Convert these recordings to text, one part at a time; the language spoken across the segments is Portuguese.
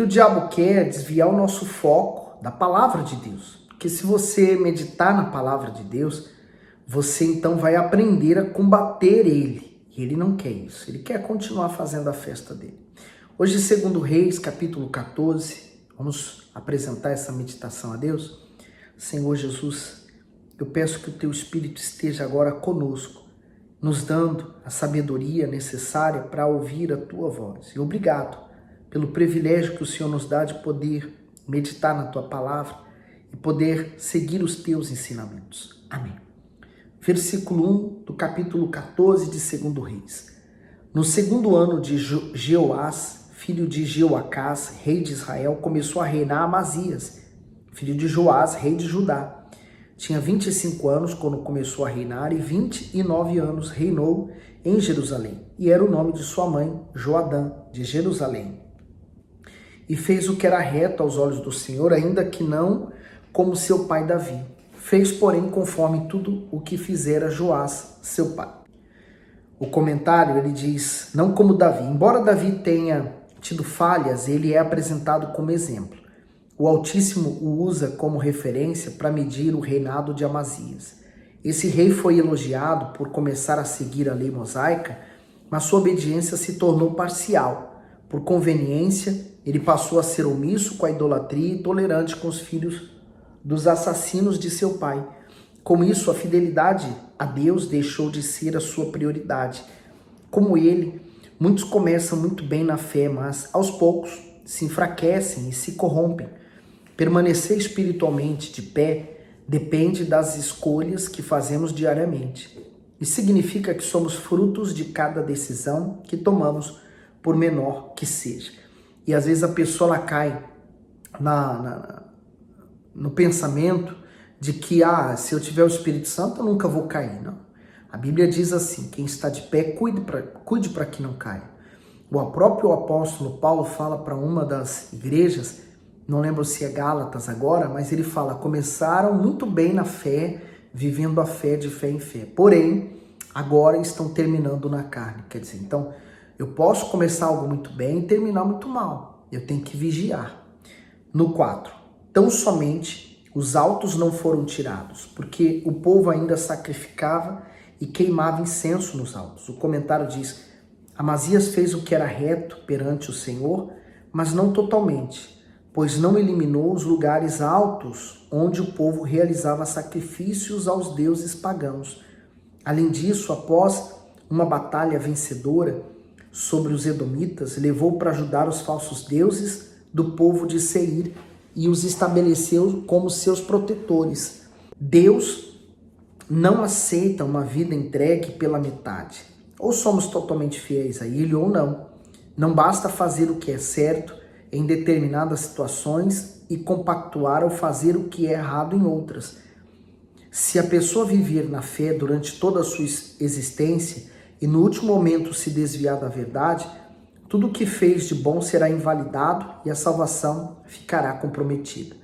que o diabo quer desviar o nosso foco da palavra de Deus. Porque se você meditar na palavra de Deus, você então vai aprender a combater ele. E ele não quer isso, ele quer continuar fazendo a festa dele. Hoje, segundo Reis, capítulo 14, vamos apresentar essa meditação a Deus. Senhor Jesus, eu peço que o teu Espírito esteja agora conosco, nos dando a sabedoria necessária para ouvir a tua voz. E obrigado pelo privilégio que o Senhor nos dá de poder meditar na tua palavra e poder seguir os teus ensinamentos. Amém. Versículo 1 do capítulo 14 de 2 Reis. No segundo ano de Jeoás, filho de Jeoacás, rei de Israel, começou a reinar Amazias, filho de Joás, rei de Judá. Tinha 25 anos quando começou a reinar e 29 anos reinou em Jerusalém. E era o nome de sua mãe, Joadã, de Jerusalém. E fez o que era reto aos olhos do Senhor, ainda que não como seu pai Davi. Fez, porém, conforme tudo o que fizera Joás, seu pai. O comentário, ele diz, não como Davi. Embora Davi tenha tido falhas, ele é apresentado como exemplo. O Altíssimo o usa como referência para medir o reinado de Amazias. Esse rei foi elogiado por começar a seguir a lei mosaica, mas sua obediência se tornou parcial. Por conveniência, ele passou a ser omisso com a idolatria e tolerante com os filhos dos assassinos de seu pai. Com isso, a fidelidade a Deus deixou de ser a sua prioridade. Como ele, muitos começam muito bem na fé, mas aos poucos se enfraquecem e se corrompem. Permanecer espiritualmente de pé depende das escolhas que fazemos diariamente. Isso significa que somos frutos de cada decisão que tomamos, por menor que seja. E às vezes a pessoa ela cai no pensamento de que, se eu tiver o Espírito Santo, eu nunca vou cair. Não. A Bíblia diz assim, quem está de pé, cuide para que não caia. O próprio apóstolo Paulo fala para uma das igrejas, não lembro se é Gálatas agora, mas ele fala, começaram muito bem na fé, vivendo a fé de fé em fé. Porém, agora estão terminando na carne. Quer dizer, então, eu posso começar algo muito bem e terminar muito mal. Eu tenho que vigiar. No 4. Tão somente os altos não foram tirados, porque o povo ainda sacrificava e queimava incenso nos altos. O comentário diz, Amazias fez o que era reto perante o Senhor, mas não totalmente, pois não eliminou os lugares altos onde o povo realizava sacrifícios aos deuses pagãos. Além disso, após uma batalha vencedora sobre os edomitas, levou para ajudar os falsos deuses do povo de Seir e os estabeleceu como seus protetores. Deus não aceita uma vida entregue pela metade. Ou somos totalmente fiéis a Ele ou não. Não basta fazer o que é certo em determinadas situações e compactuar ou fazer o que é errado em outras. Se a pessoa viver na fé durante toda a sua existência e no último momento se desviar da verdade, tudo o que fez de bom será invalidado e a salvação ficará comprometida.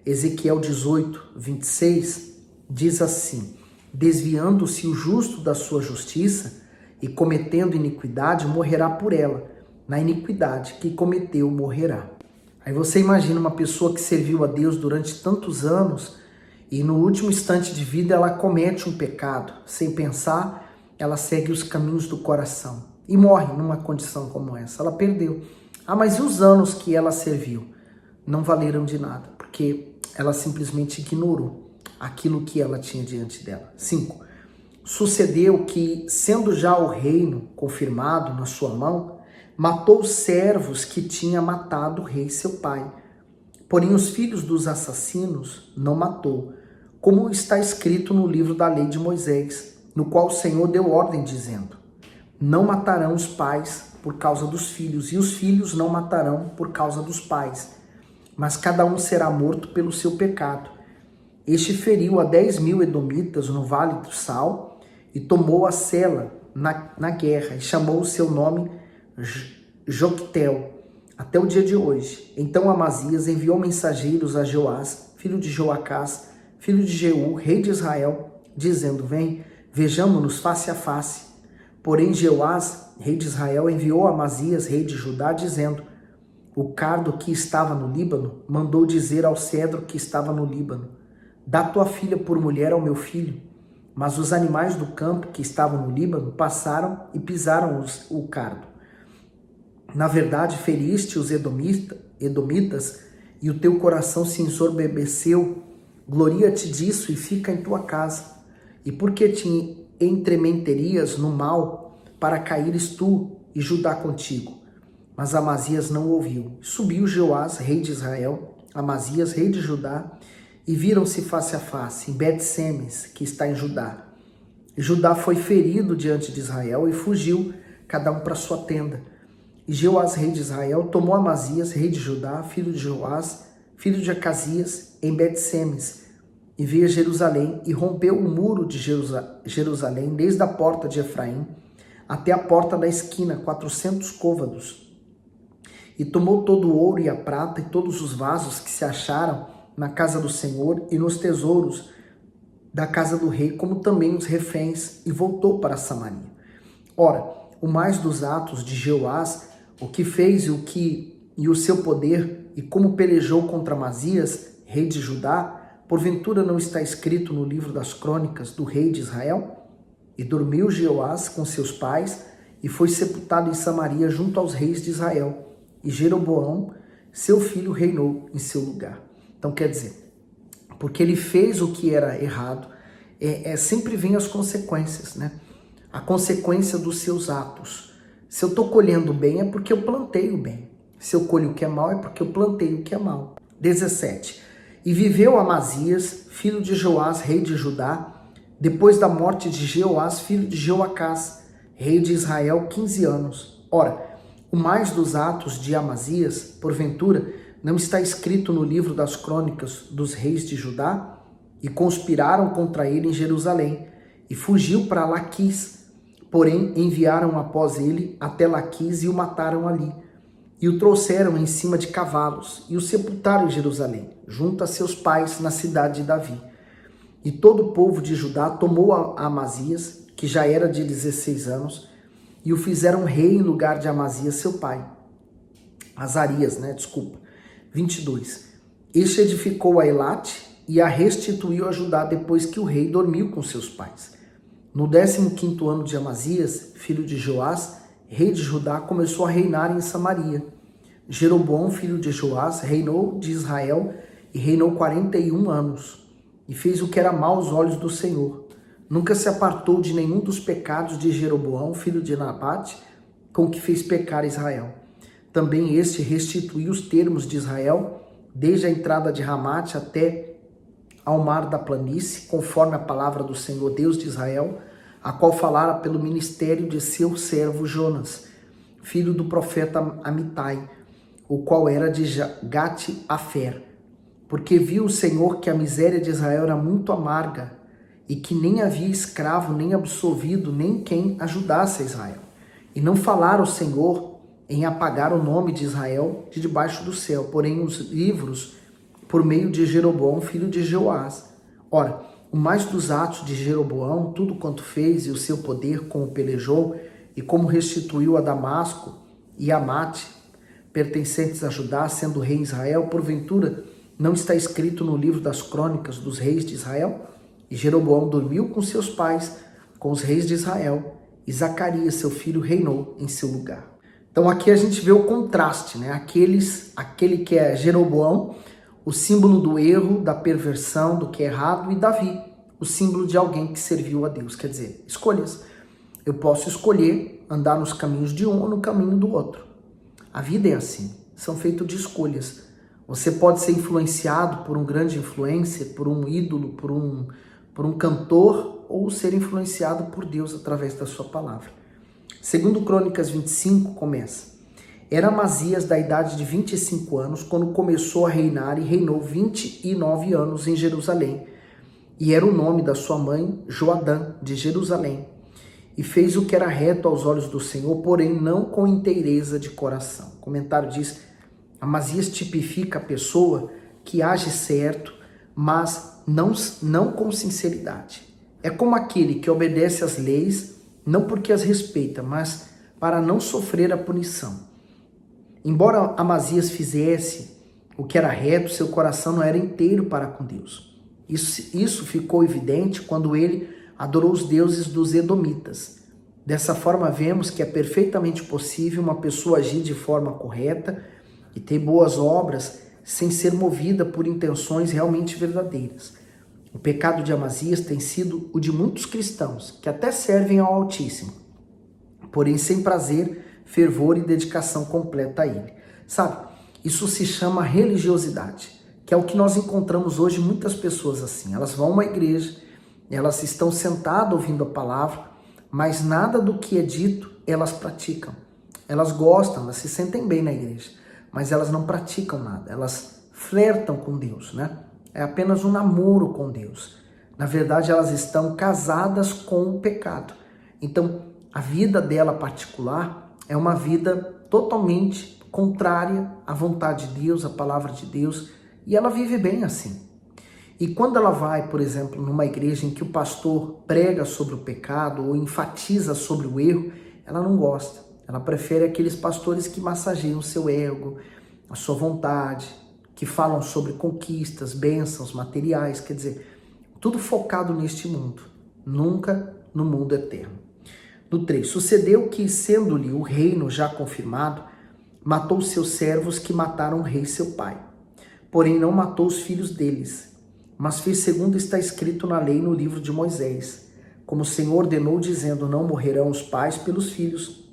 Ezequiel 18, 26 diz assim, desviando-se o justo da sua justiça e cometendo iniquidade, morrerá por ela. Na iniquidade que cometeu, morrerá. Aí você imagina uma pessoa que serviu a Deus durante tantos anos e no último instante de vida ela comete um pecado. Sem pensar, ela segue os caminhos do coração e morre numa condição como essa. Ela perdeu. Mas e os anos que ela serviu? Não valeram de nada, porque ela simplesmente ignorou aquilo que ela tinha diante dela. 5. Sucedeu que, sendo já o reino confirmado na sua mão, matou os servos que tinha matado o rei seu pai. Porém, os filhos dos assassinos não matou, como está escrito no livro da lei de Moisés, no qual o Senhor deu ordem dizendo, não matarão os pais por causa dos filhos, e os filhos não matarão por causa dos pais, mas cada um será morto pelo seu pecado. Este feriu a 10.000 edomitas no Vale do Sal e tomou a Sela na guerra e chamou o seu nome Joctel até o dia de hoje. Então Amazias enviou mensageiros a Joás, filho de Joacás, filho de Jeú, rei de Israel, dizendo, vem, vejamo-nos face a face. Porém Jeoás, rei de Israel, enviou a Amazias, rei de Judá, dizendo, o cardo que estava no Líbano, mandou dizer ao cedro que estava no Líbano: dá tua filha por mulher ao meu filho. Mas os animais do campo que estavam no Líbano passaram e pisaram o cardo. Na verdade, feriste os edomitas e o teu coração se ensoberbeceu. Gloria-te disso e fica em tua casa. E por que te entremeterias no mal para caíres tu e Judá contigo? Mas Amazias não ouviu. Subiu Jeoás, rei de Israel, Amazias, rei de Judá, e viram-se face a face, em Bet-Semes, que está em Judá. E Judá foi ferido diante de Israel e fugiu, cada um para sua tenda. E Jeoás, rei de Israel, tomou Amazias, rei de Judá, filho de Joás, filho de Acasias, em Bet-Semes, e veio a Jerusalém, e rompeu o muro de Jerusalém, desde a porta de Efraim até a porta da esquina, 400 côvados. E tomou todo o ouro e a prata e todos os vasos que se acharam na casa do Senhor e nos tesouros da casa do rei, como também os reféns, e voltou para Samaria. Ora, o mais dos atos de Jeoás, o que fez e o seu poder, e como pelejou contra Amazias, rei de Judá, porventura não está escrito no livro das crônicas do rei de Israel? E dormiu Jeoás com seus pais, e foi sepultado em Samaria junto aos reis de Israel. E Jeroboão, seu filho, reinou em seu lugar. Então quer dizer, porque ele fez o que era errado, sempre vem as consequências, né? A consequência dos seus atos. Se eu estou colhendo bem, é porque eu plantei o bem. Se eu colho o que é mal, é porque eu plantei o que é mal. 17. E viveu Amazias, filho de Joás, rei de Judá, depois da morte de Jeoás, filho de Joacás, rei de Israel, 15 anos. Ora, o mais dos atos de Amazias, porventura, não está escrito no livro das crônicas dos reis de Judá? E conspiraram contra ele em Jerusalém, e fugiu para Laquis. Porém, enviaram após ele até Laquis e o mataram ali. E o trouxeram em cima de cavalos, e o sepultaram em Jerusalém, junto a seus pais na cidade de Davi. E todo o povo de Judá tomou a Amazias, que já era de 16 anos, e o fizeram rei em lugar de Amazias, seu pai. Azarias, 22. Este edificou a Elate e a restituiu a Judá depois que o rei dormiu com seus pais. No 15º ano de Amazias, filho de Joás, rei de Judá, começou a reinar em Samaria. Jeroboão, filho de Joás, reinou de Israel e reinou 41 anos. E fez o que era mal aos olhos do Senhor. Nunca se apartou de nenhum dos pecados de Jeroboão, filho de Nabate, com que fez pecar Israel. Também este restituiu os termos de Israel, desde a entrada de Ramate até ao mar da planície, conforme a palavra do Senhor Deus de Israel, a qual falara pelo ministério de seu servo Jonas, filho do profeta Amitai, o qual era de Gate-Afer. Porque viu o Senhor que a miséria de Israel era muito amarga, e que nem havia escravo, nem absolvido, nem quem ajudasse a Israel. E não falara o Senhor em apagar o nome de Israel de debaixo do céu, porém os livros por meio de Jeroboão, filho de Joás. Ora, o mais dos atos de Jeroboão, tudo quanto fez e o seu poder, como pelejou e como restituiu a Damasco e a Mate, pertencentes a Judá, sendo rei em Israel, porventura não está escrito no livro das crônicas dos reis de Israel? E Jeroboão dormiu com seus pais, com os reis de Israel, e Zacarias, seu filho, reinou em seu lugar. Então aqui a gente vê o contraste, né? Aquele que é Jeroboão, o símbolo do erro, da perversão, do que é errado, e Davi, o símbolo de alguém que serviu a Deus. Quer dizer, escolhas. Eu posso escolher andar nos caminhos de um ou no caminho do outro. A vida é assim, são feitas de escolhas. Você pode ser influenciado por um grande influencer, por um ídolo, por um cantor, ou ser influenciado por Deus através da sua palavra. Segundo Crônicas 25 começa: era Amazias da idade de 25 anos quando começou a reinar, e reinou 29 anos em Jerusalém. E era o nome da sua mãe Joadã, de Jerusalém. E fez o que era reto aos olhos do Senhor, porém não com inteireza de coração. O comentário diz: Amazias tipifica a pessoa que age certo, mas não com sinceridade. É como aquele que obedece às leis, não porque as respeita, mas para não sofrer a punição. Embora Amazias fizesse o que era reto, seu coração não era inteiro para com Deus. Isso ficou evidente quando ele adorou os deuses dos edomitas. Dessa forma, vemos que é perfeitamente possível uma pessoa agir de forma correta e ter boas obras sem ser movida por intenções realmente verdadeiras. O pecado de Amazias tem sido o de muitos cristãos, que até servem ao Altíssimo, porém sem prazer, fervor e dedicação completa a Ele. Sabe, isso se chama religiosidade, que é o que nós encontramos hoje muitas pessoas assim. Elas vão a uma igreja, elas estão sentadas ouvindo a palavra, mas nada do que é dito elas praticam. Elas gostam, elas se sentem bem na igreja, mas elas não praticam nada. Elas flertam com Deus, né? É apenas um namoro com Deus. Na verdade, elas estão casadas com o pecado. Então, a vida dela particular é uma vida totalmente contrária à vontade de Deus, à palavra de Deus, e ela vive bem assim. E quando ela vai, por exemplo, numa igreja em que o pastor prega sobre o pecado ou enfatiza sobre o erro, ela não gosta. Ela prefere aqueles pastores que massageiam o seu ego, a sua vontade, que falam sobre conquistas, bênçãos materiais, quer dizer, tudo focado neste mundo, nunca no mundo eterno. No 3, sucedeu que, sendo-lhe o reino já confirmado, matou seus servos que mataram o rei seu pai. Porém não matou os filhos deles, mas fez segundo está escrito na lei no livro de Moisés, como o Senhor ordenou, dizendo, não morrerão os pais pelos filhos,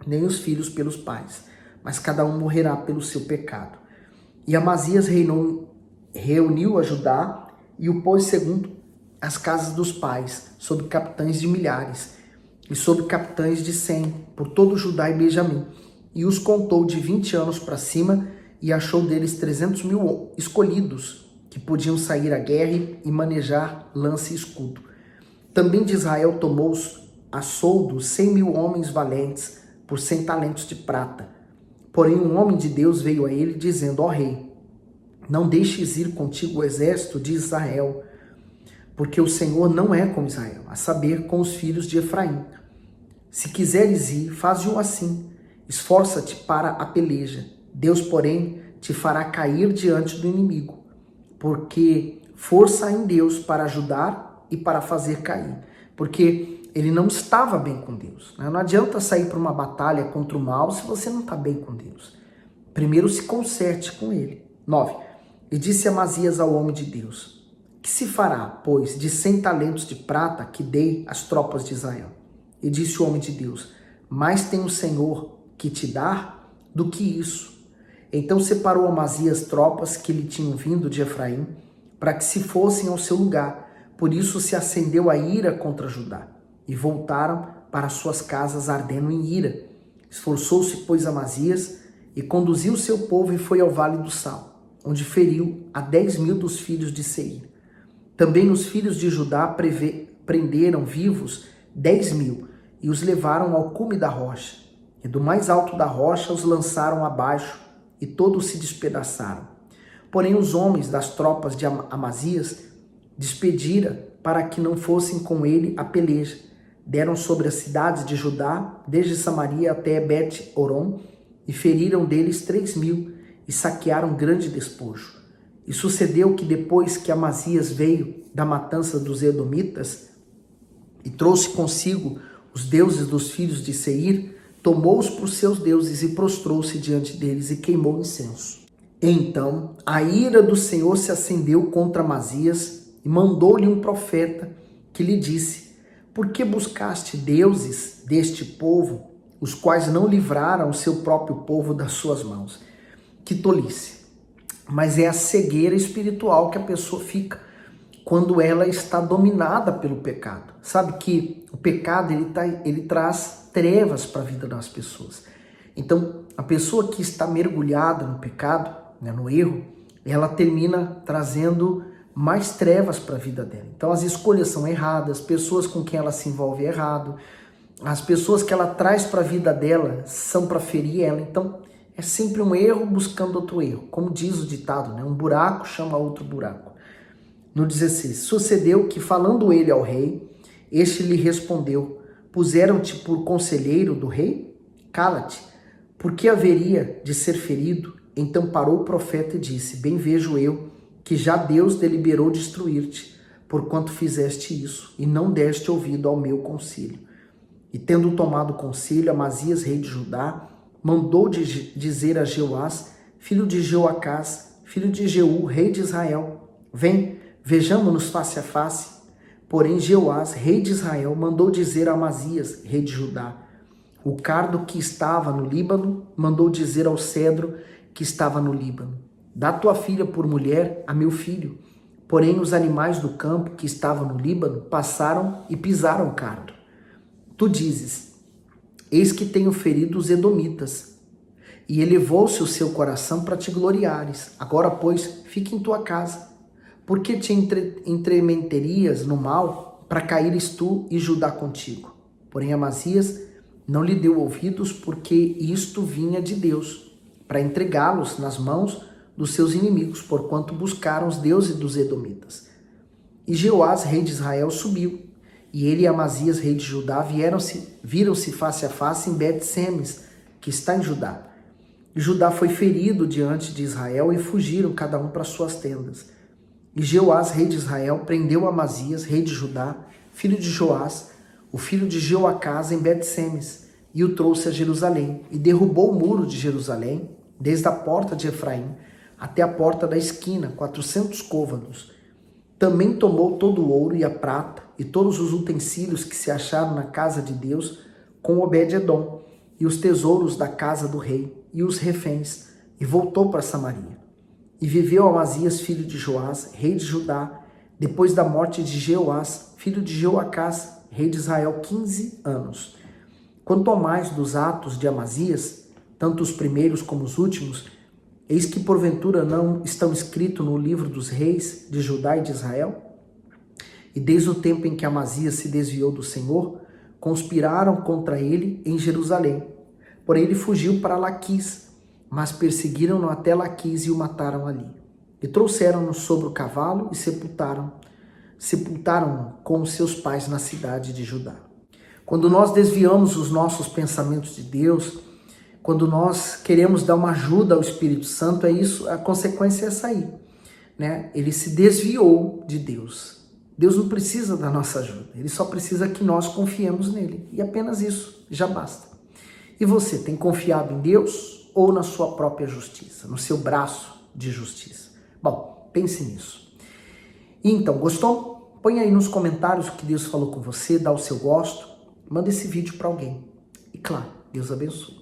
nem os filhos pelos pais, mas cada um morrerá pelo seu pecado. E Amazias reuniu a Judá e o pôs segundo as casas dos pais, sob capitães de milhares, e sob capitães de 100, por todo Judá e Benjamim, e os contou de 20 anos para cima, e achou deles 300.000 escolhidos, que podiam sair à guerra e manejar lança e escudo. Também de Israel tomou a soldo 100.000 homens valentes, por 100 talentos de prata. Porém um homem de Deus veio a ele, dizendo, ó rei, não deixes ir contigo o exército de Israel, porque o Senhor não é como Israel, a saber, com os filhos de Efraim. Se quiseres ir, faze-o assim, esforça-te para a peleja. Deus, porém, te fará cair diante do inimigo, porque força há em Deus para ajudar e para fazer cair, porque ele não estava bem com Deus. Não adianta sair para uma batalha contra o mal se você não está bem com Deus. Primeiro se conserte com ele. 9. E disse Amazias ao homem de Deus, que se fará, pois, de 100 talentos de prata que dei às tropas de Israel? E disse o homem de Deus, mais tem o Senhor que te dar do que isso. Então separou Amazias tropas que lhe tinham vindo de Efraim, para que se fossem ao seu lugar. Por isso se acendeu a ira contra Judá, e voltaram para suas casas ardendo em ira. Esforçou-se, pois, Amazias, e conduziu o seu povo e foi ao vale do Sal, onde feriu a 10.000 dos filhos de Seir. Também os filhos de Judá prenderam vivos 10.000 e os levaram ao cume da rocha. E do mais alto da rocha os lançaram abaixo e todos se despedaçaram. Porém os homens das tropas de Amazias despedira para que não fossem com ele a peleja. Deram sobre as cidades de Judá, desde Samaria até Bet-Horon, e feriram deles 3.000 e saquearam grande despojo. E sucedeu que depois que Amazias veio da matança dos edomitas e trouxe consigo os deuses dos filhos de Seir, tomou-os por seus deuses e prostrou-se diante deles e queimou incenso. Então a ira do Senhor se acendeu contra Amazias e mandou-lhe um profeta que lhe disse, por que buscaste deuses deste povo, os quais não livraram o seu próprio povo das suas mãos? Que tolice! Mas é a cegueira espiritual que a pessoa fica quando ela está dominada pelo pecado. Sabe que o pecado ele traz trevas para a vida das pessoas. Então, a pessoa que está mergulhada no pecado, né, no erro, ela termina trazendo mais trevas para a vida dela. Então, as escolhas são erradas, pessoas com quem ela se envolve é errado, as pessoas que ela traz para a vida dela são para ferir ela. Então, é sempre um erro buscando outro erro. Como diz o ditado, né? Um buraco chama outro buraco. No 16, sucedeu que, falando ele ao rei, este lhe respondeu, puseram-te por conselheiro do rei? Cala-te, por que haveria de ser ferido? Então parou o profeta e disse: bem vejo eu que já Deus deliberou destruir-te, porquanto fizeste isso, e não deste ouvido ao meu conselho. E tendo tomado conselho, Amazias, rei de Judá, mandou dizer a Jeoás, filho de Joacás, filho de Jeú, rei de Israel: vem, vejamo-nos face a face. Porém Jeoás, rei de Israel, mandou dizer a Amazias, rei de Judá: o cardo que estava no Líbano mandou dizer ao cedro que estava no Líbano: dá tua filha por mulher a meu filho. Porém os animais do campo que estavam no Líbano passaram e pisaram o cardo. Tu dizes: eis que tenho ferido os edomitas. E elevou-se o seu coração para te gloriares. Agora, pois, fique em tua casa. Por que te entremeterias no mal, para caíres tu e Judá contigo? Porém Amazias não lhe deu ouvidos, porque isto vinha de Deus, para entregá-los nas mãos dos seus inimigos, porquanto buscaram os deuses dos edomitas. E Jeoás, rei de Israel, subiu, e ele e Amazias, rei de Judá, viram-se face a face em Bet-Semes, que está em Judá. E Judá foi ferido diante de Israel, e fugiram cada um para suas tendas. E Jeoás, rei de Israel, prendeu Amazias, rei de Judá, filho de Joás, o filho de Joacás, em Bet-Semes, e o trouxe a Jerusalém, e derrubou o muro de Jerusalém, desde a porta de Efraim até a porta da esquina, 400 côvados. Também tomou todo o ouro e a prata, e todos os utensílios que se acharam na casa de Deus, com Obed-edom, e os tesouros da casa do rei, e os reféns, e voltou para Samaria. E viveu Amazias, filho de Joás, rei de Judá, depois da morte de Jeoás, filho de Joacás, rei de Israel, 15 anos. Quanto ao mais dos atos de Amazias, tanto os primeiros como os últimos, eis que porventura não estão escritos no livro dos reis de Judá e de Israel? E desde o tempo em que Amazias se desviou do Senhor, conspiraram contra ele em Jerusalém. Porém ele fugiu para Laquis, mas perseguiram-no até Laquis e o mataram ali. E trouxeram-no sobre o cavalo e sepultaram-no com os seus pais na cidade de Judá. Quando nós desviamos os nossos pensamentos de Deus, quando nós queremos dar uma ajuda ao Espírito Santo, é isso, a consequência é essa aí, né? Ele se desviou de Deus. Deus não precisa da nossa ajuda, ele só precisa que nós confiemos nele. E apenas isso, já basta. E você, tem confiado em Deus ou na sua própria justiça, no seu braço de justiça? Bom, pense nisso. E então, gostou? Põe aí nos comentários o que Deus falou com você, dá o seu gosto, manda esse vídeo para alguém. E claro, Deus abençoe.